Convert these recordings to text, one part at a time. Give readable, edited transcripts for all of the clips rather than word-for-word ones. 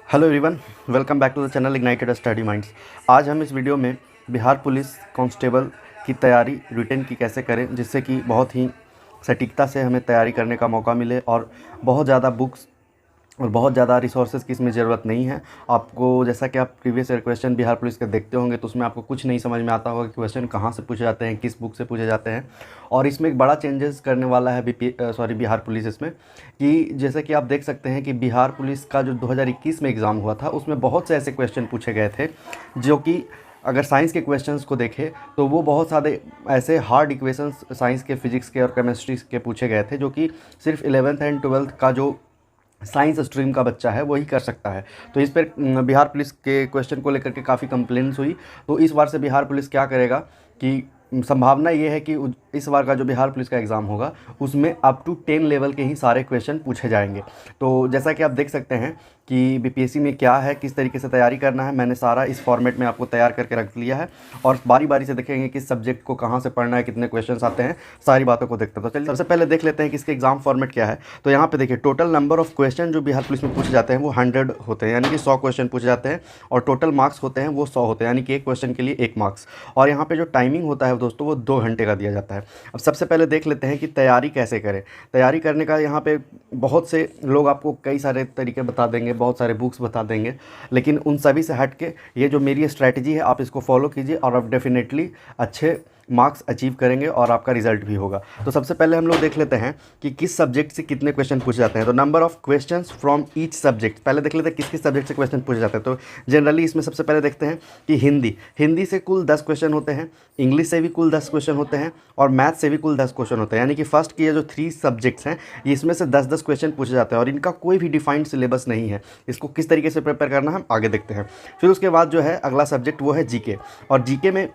Hello everyone, welcome back to the channel ignited study minds. आज हम इस video में बिहार पुलिस कांस्टेबल की तैयारी रिटेन की कैसे करें जिससे कि बहुत ही सटीकता से हमें तैयारी करने का मौका मिले और बहुत ज़्यादा बुक्स और बहुत ज़्यादा रिसोर्सेज की इसमें ज़रूरत नहीं है। आपको जैसा कि आप previous year question Bihar police के देखते होंगे तो उसमें आपको कुछ नहीं समझ में आता होगा कि क्वेश्चन कहाँ से पूछे जाते हैं, किस बुक से पूछे जाते हैं। और इसमें एक बड़ा चेंजेस करने वाला है बिहार पुलिस इसमें, कि जैसे कि आप देख सकते हैं कि बिहार पुलिस का जो 2021 में एग्ज़ाम हुआ था उसमें बहुत से ऐसे क्वेश्चन पूछे गए थे जो कि अगर साइंस के क्वेश्चंस को देखें तो वो बहुत सारे ऐसे हार्ड इक्वेशंस साइंस के, फिजिक्स के और केमिस्ट्री के पूछे गए थे जो कि सिर्फ 11th एंड 12th का जो साइंस स्ट्रीम का बच्चा है वही कर सकता है। तो इस पर बिहार पुलिस के क्वेश्चन को लेकर के काफ़ी कंप्लेंट्स हुई। तो इस बार से बिहार पुलिस क्या करेगा कि संभावना ये है कि इस बार का जो बिहार पुलिस का एग्ज़ाम होगा उसमें अप टू 10 लेवल के ही सारे क्वेश्चन पूछे जाएंगे। तो जैसा कि आप देख सकते हैं कि बीपीएससी में क्या है, किस तरीके से तैयारी करना है, मैंने सारा इस फॉर्मेट में आपको तैयार करके रख लिया है और बारी बारी से देखेंगे किस सब्जेक्ट को कहाँ से पढ़ना है, कितने क्वेश्चंस आते हैं, सारी बातों को देखते हैं। तो चलिए सबसे पहले देख लेते हैं कि इसके एग्जाम फॉर्मेट क्या है। तो यहाँ पे देखिए टोटल नंबर ऑफ क्वेश्चन जो बिहार पुलिस में पूछे जाते हैं वो 100 होते हैं, यानी कि 100 क्वेश्चन पूछे जाते हैं और टोटल मार्क्स होते हैं वो 100 होते हैं, यानी कि एक क्वेश्चन के लिए 1 मार्क्स। और यहाँ पे जो टाइमिंग होता है दोस्तों वो 2 घंटे का दिया जाता है। अब सबसे पहले देख लेते हैं कि तैयारी कैसे करें। तैयारी करने का यहाँ पे बहुत से लोग आपको कई सारे तरीके बता देंगे, बहुत सारे बुक्स बता देंगे, लेकिन उन सभी से हट के ये जो मेरी स्ट्रैटेजी है आप इसको फॉलो कीजिए और आप डेफिनेटली अच्छे मार्क्स अचीव करेंगे और आपका रिजल्ट भी होगा। तो सबसे पहले हम लोग देख लेते हैं कि किस सब्जेक्ट से कितने क्वेश्चन पूछे जाते हैं। तो number of questions from each subject, पहले देख लेते हैं किस किस सब्जेक्ट से क्वेश्चन पूछे जाते हैं। तो जनरली इसमें सबसे पहले देखते हैं कि हिंदी से कुल 10 क्वेश्चन होते हैं, इंग्लिश से भी कुल 10 क्वेश्चन होते हैं और मैथ से भी कुल 10 क्वेश्चन होते हैं। यानी कि फर्स्ट की ये जो 3 सब्जेक्ट्स हैं इसमें से 10-10 क्वेश्चन पूछे जाते हैं और इनका कोई भी डिफाइंड सिलेबस नहीं है। इसको किस तरीके से प्रिपेयर करना है हम आगे देखते हैं। फिर उसके बाद जो है अगला सब्जेक्ट वो है जीके, और जीके में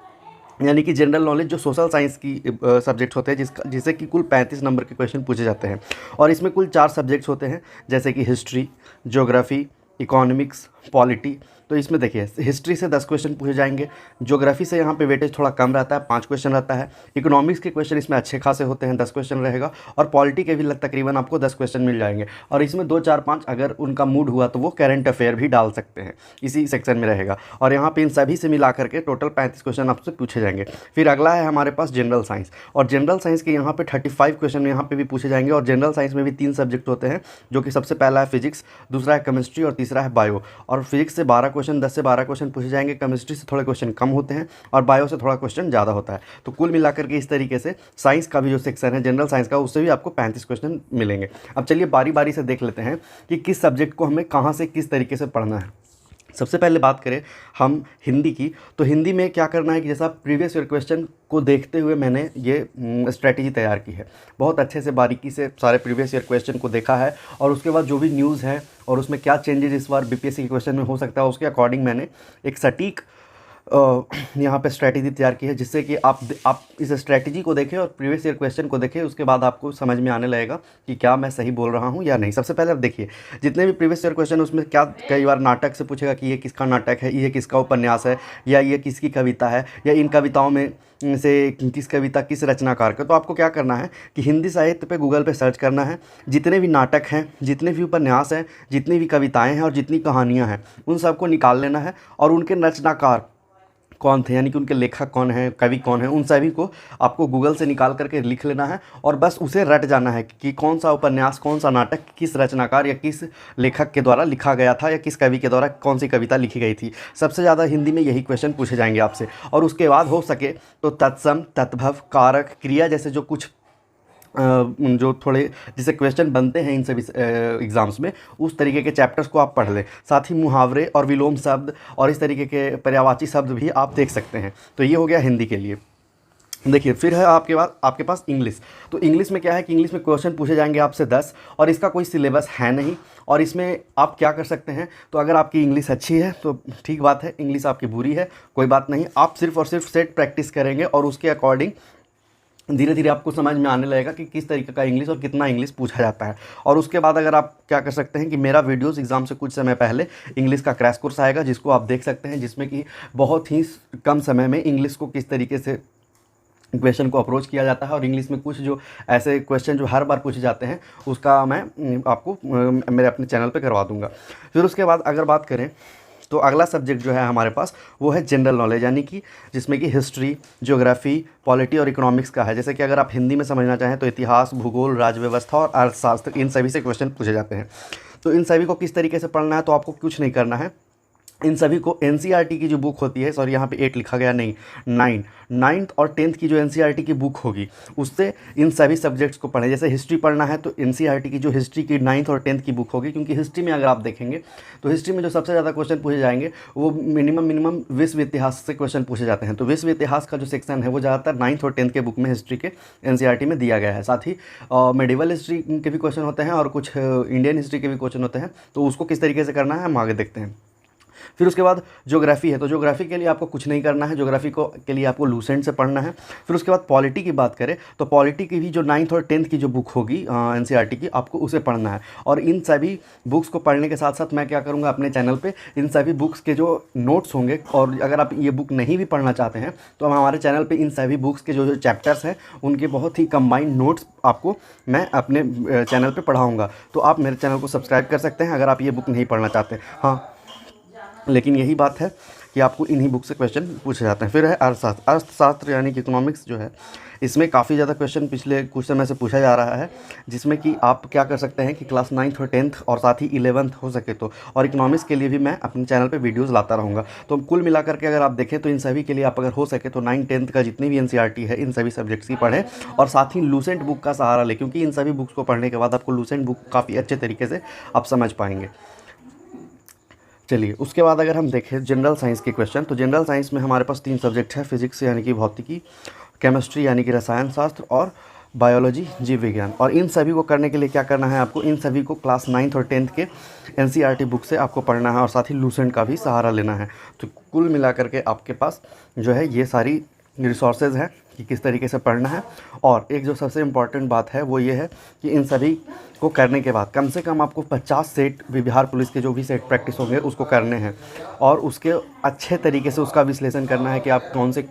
यानी कि जनरल नॉलेज जो सोशल साइंस की सब्जेक्ट होते हैं जिसे कि कुल 35 नंबर के क्वेश्चन पूछे जाते हैं। और इसमें कुल 4 सब्जेक्ट्स होते हैं जैसे कि हिस्ट्री, ज्योग्राफी, इकोनॉमिक्स, पॉलिटी। तो इसमें देखिए हिस्ट्री से 10 क्वेश्चन पूछे जाएंगे, ज्योग्राफी से यहाँ पे वेटेज थोड़ा कम रहता है, 5 क्वेश्चन रहता है, इकोनॉमिक्स के क्वेश्चन इसमें अच्छे खासे होते हैं, 10 क्वेश्चन रहेगा, और पॉलिटी के भी तकरीबन आपको 10 क्वेश्चन मिल जाएंगे। और इसमें 2, 4, 5 अगर उनका मूड हुआ तो वो करंट अफेयर भी डाल सकते हैं, इसी सेक्शन में रहेगा। और यहाँ पर इन सभी से मिला करके टोटल 35 क्वेश्चन आपसे पूछे जाएंगे। फिर अगला है हमारे पास जनरल साइंस, और जनरल साइंस के यहाँ पे 35 क्वेश्चन यहाँ पे भी पूछे जाएंगे। और जनरल साइंस में भी 3 सब्जेक्ट होते हैं जो कि सबसे पहला है फिजिक्स, दूसरा है केमिस्ट्री और तीसरा है बायो। और फिजिक्स से 12 क्वेश्चन, 10 से 12 क्वेश्चन पूछे जाएंगे, केमिस्ट्री से थोड़े क्वेश्चन कम होते हैं और बायो से थोड़ा क्वेश्चन ज़्यादा होता है। तो कुल मिलाकर के इस तरीके से साइंस का भी जो सेक्शन है जनरल साइंस का उससे भी आपको 35 क्वेश्चन मिलेंगे। अब चलिए बारी बारी से देख लेते हैं कि किस सब्जेक्ट को हमें कहाँ से किस तरीके से पढ़ना है। सबसे पहले बात करें हम हिंदी की, तो हिंदी में क्या करना है कि जैसा प्रीवियस ईयर क्वेश्चन को देखते हुए मैंने ये स्ट्रैटेजी तैयार की है। बहुत अच्छे से बारीकी से सारे प्रीवियस ईयर क्वेश्चन को देखा है और उसके बाद जो भी न्यूज़ है और उसमें क्या चेंजेस इस बार बीपीएससी के क्वेश्चन में हो सकता है उसके अकॉर्डिंग मैंने एक सटीक यहाँ पे स्ट्रैटेजी तैयार की है, जिससे कि आप इस स्ट्रैटेजी को देखें और प्रीवियस ईयर क्वेश्चन को देखें, उसके बाद आपको समझ में आने लगेगा कि क्या मैं सही बोल रहा हूँ या नहीं। सबसे पहले आप देखिए जितने भी प्रीवियस ईयर क्वेश्चन उसमें क्या कई बार नाटक से पूछेगा कि ये किसका नाटक है, ये किसका उपन्यास है, या ये किसकी कविता है, या इन कविताओं में से किस कविता किस रचनाकार का। तो आपको क्या करना है कि हिंदी साहित्य पे गूगल पे सर्च करना है, जितने भी नाटक हैं, जितने भी उपन्यास हैं, जितनी भी कविताएं हैं और जितनी कहानियां हैं उन सबको निकाल लेना है और उनके रचनाकार कौन थे, यानी कि उनके लेखक कौन है, कवि कौन है, उन सभी को आपको गूगल से निकाल करके लिख लेना है और बस उसे रट जाना है कि कौन सा उपन्यास, कौन सा नाटक किस रचनाकार या किस लेखक के द्वारा लिखा गया था या किस कवि के द्वारा कौन सी कविता लिखी गई थी। सबसे ज़्यादा हिंदी में यही क्वेश्चन पूछे जाएंगे आपसे। और उसके बाद हो सके तो तत्सम, तद्भव, कारक, क्रिया जैसे जो कुछ जो थोड़े जिसे क्वेश्चन बनते हैं इन सभी एग्ज़ाम्स में, उस तरीके के चैप्टर्स को आप पढ़ लें। साथ ही मुहावरे और विलोम शब्द और इस तरीके के पर्यायवाची शब्द भी आप देख सकते हैं। तो ये हो गया हिंदी के लिए। देखिए फिर है आपके पास इंग्लिश। तो इंग्लिश में क्या है कि इंग्लिश में क्वेश्चन पूछे जाएंगे आपसे 10 और इसका कोई सिलेबस है नहीं। और इसमें आप क्या कर सकते हैं, तो अगर आपकी इंग्लिश अच्छी है तो ठीक बात है, इंग्लिश आपकी बुरी है कोई बात नहीं, आप सिर्फ और सिर्फ सेट प्रैक्टिस करेंगे और उसके अकॉर्डिंग धीरे धीरे आपको समझ में आने लगेगा कि किस तरीके का इंग्लिश और कितना इंग्लिश पूछा जाता है। और उसके बाद अगर आप क्या कर सकते हैं कि मेरा वीडियोस एग्जाम से कुछ समय पहले इंग्लिश का क्रैश कोर्स आएगा जिसको आप देख सकते हैं, जिसमें कि बहुत ही कम समय में इंग्लिश को किस तरीके से क्वेश्चन को अप्रोच किया जाता है और इंग्लिश में कुछ जो ऐसे क्वेश्चन जो हर बार पूछे जाते हैं उसका मैं आपको मेरे अपने चैनल पे करवा दूंगा। फिर उसके बाद अगर बात करें तो अगला सब्जेक्ट जो है हमारे पास वो है जनरल नॉलेज, यानी कि जिसमें कि हिस्ट्री, ज्योग्राफी, पॉलिटी और इकोनॉमिक्स का है। जैसे कि अगर आप हिंदी में समझना चाहें तो इतिहास, भूगोल, राज्य व्यवस्था और अर्थशास्त्र, इन सभी से क्वेश्चन पूछे जाते हैं। तो इन सभी को किस तरीके से पढ़ना है, तो आपको कुछ नहीं करना है, इन सभी को एनसीईआरटी की जो बुक होती है, सॉरी यहाँ पे 8 लिखा गया नहीं, 9th और 10th की जो एनसीईआरटी की बुक होगी उससे इन सभी सब्जेक्ट्स को पढ़ें। जैसे हिस्ट्री पढ़ना है तो एनसीईआरटी की जो हिस्ट्री की 9th और 10th की बुक होगी, क्योंकि हिस्ट्री में अगर आप देखेंगे तो हिस्ट्री में जो सबसे ज़्यादा क्वेश्चन पूछे जाएंगे वो मिनिमम विश्व इतिहास से क्वेश्चन पूछे जाते हैं। तो विश्व इतिहास का जो सेक्शन है वो ज़्यादातर 9th और 10th के बुक में हिस्ट्री के एनसीईआरटी में दिया गया है। साथ ही मेडिवल हिस्ट्री के भी क्वेश्चन होते हैं और कुछ इंडियन हिस्ट्री के भी क्वेश्चन होते हैं, तो उसको किस तरीके से करना है हम आगे देखते हैं। फिर उसके बाद ज्योग्राफी है, तो ज्योग्राफी के लिए आपको कुछ नहीं करना है, ज्योग्राफी को के लिए आपको लूसेंट से पढ़ना है। फिर उसके बाद पॉलिटी की बात करें तो पॉलिटी की भी जो 9th और 10th की जो बुक होगी एनसीईआरटी की, आपको उसे पढ़ना है। और इन सभी बुक्स को पढ़ने के साथ साथ मैं क्या करूँगा, अपने चैनल पर इन सभी बुक्स के जो नोट्स होंगे, और अगर आप ये बुक नहीं भी पढ़ना चाहते हैं तो हम हमारे चैनल पर इन सभी बुक्स के जो चैप्टर्स हैं उनके बहुत ही कंबाइंड नोट्स आपको मैं अपने चैनल पर पढ़ाऊँगा। तो आप मेरे चैनल को सब्सक्राइब कर सकते हैं अगर आप ये बुक नहीं पढ़ना चाहते। हाँ, लेकिन यही बात है कि आपको इन्हीं बुक से क्वेश्चन पूछे जाते हैं। फिर है अर्थशास्त्र। अर्थशास्त्र यानी कि इकोनॉमिक्स जो है, इसमें काफ़ी ज़्यादा क्वेश्चन पिछले कुछ समय से पूछा जा रहा है, जिसमें कि आप क्या कर सकते हैं कि क्लास 9th और 10th और साथ ही 11th हो सके तो, और इकोनॉमिक्स के लिए भी मैं अपने चैनल पे वीडियोस लाता रहूँगा। तो कुल मिलाकर के अगर आप देखें तो इन सभी के लिए आप अगर हो सके तो 9th 10th का जितनी भी एनसीईआरटी है इन सभी सब्जेक्ट्स की पढ़ें, और साथ ही लूसेंट बुक का सहारा लें, क्योंकि इन सभी बुक्स को पढ़ने के बाद आपको लूसेंट बुक काफ़ी अच्छे तरीके से आप समझ पाएंगे। चलिए, उसके बाद अगर हम देखें जनरल साइंस के क्वेश्चन, तो जनरल साइंस में हमारे पास 3 सब्जेक्ट है, फिजिक्स यानी कि भौतिकी, केमिस्ट्री यानी कि रसायन शास्त्र और बायोलॉजी जीव विज्ञान। और इन सभी को करने के लिए क्या करना है आपको, इन सभी को क्लास 9th और 10th के एनसीईआरटी बुक से आपको पढ़ना है और साथ ही लूसेंट का भी सहारा लेना है। तो कुल मिलाकर के आपके पास जो है ये सारी रिसोर्सेज हैं कि किस तरीके से पढ़ना है। और एक जो सबसे इम्पॉर्टेंट बात है वो ये है कि इन सभी को करने के बाद कम से कम आपको 50 सेट बिहार पुलिस के जो भी सेट प्रैक्टिस होंगे उसको करने हैं, और उसके अच्छे तरीके से उसका विश्लेषण करना है कि आप कौन से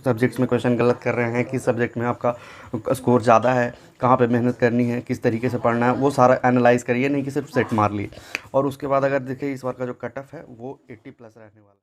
सब्जेक्ट्स में क्वेश्चन गलत कर रहे हैं, किस सब्जेक्ट में आपका स्कोर ज़्यादा है, कहाँ पे मेहनत करनी है, किस तरीके से पढ़ना है, वो सारा एनालाइज़ करिए, नहीं कि सिर्फ सेट मार लिए। और उसके बाद अगर देखिए इस बार का जो कट ऑफ है वो 80+ रहने वाला है।